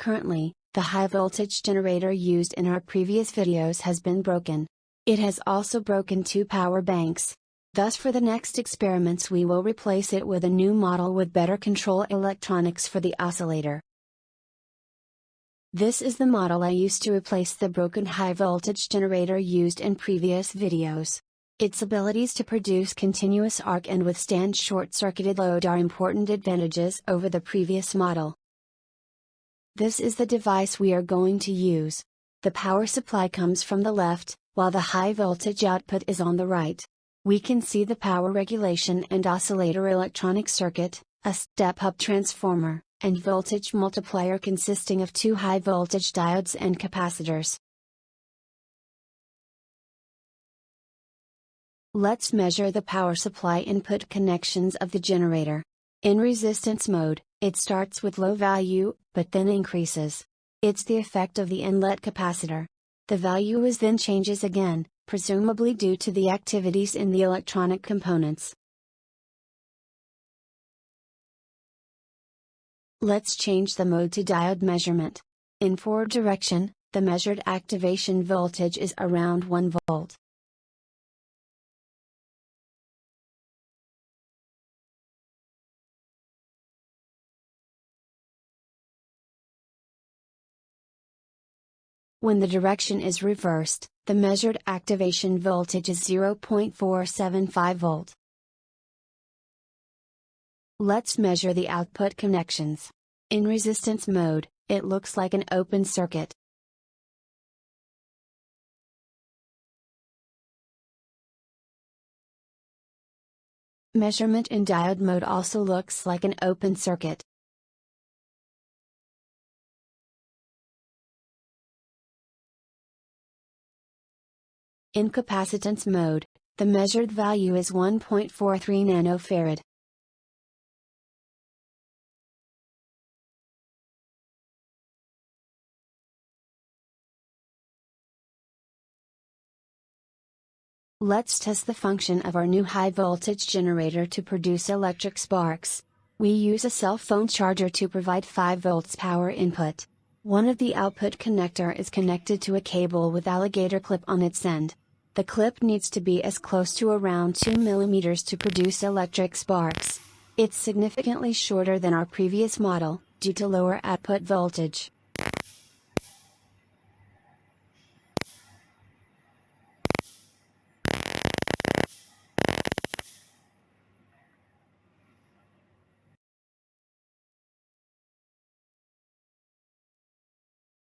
Currently, the high voltage generator used in our previous videos has been broken. It has also broken two power banks. Thus for the next experiments we will replace it with a new model with better control electronics for the oscillator. This is the model I used to replace the broken high voltage generator used in previous videos. Its abilities to produce continuous arc and withstand short-circuited load are important advantages over the previous model. This is the device we are going to use. The power supply comes from the left, while the high voltage output is on the right. We can see the power regulation and oscillator electronic circuit, a step-up transformer, and voltage multiplier consisting of two high voltage diodes and capacitors. Let's measure the power supply input connections of the generator. In resistance mode, it starts with low value, but then increases. It's the effect of the inlet capacitor. The value then changes again, presumably due to the activities in the electronic components. Let's change the mode to diode measurement. In forward direction, the measured activation voltage is around 1 volt. When the direction is reversed, the measured activation voltage is 0.475 volt. Let's measure the output connections. In resistance mode, it looks like an open circuit. Measurement in diode mode also looks like an open circuit. In capacitance mode, the measured value is 1.43 nanofarad. Let's test the function of our new high voltage generator to produce electric sparks. We use a cell phone charger to provide 5 volts power input. One of the output connector is connected to a cable with alligator clip on its end. The clip needs to be as close to around 2 mm to produce electric sparks. It's significantly shorter than our previous model, due to lower output voltage.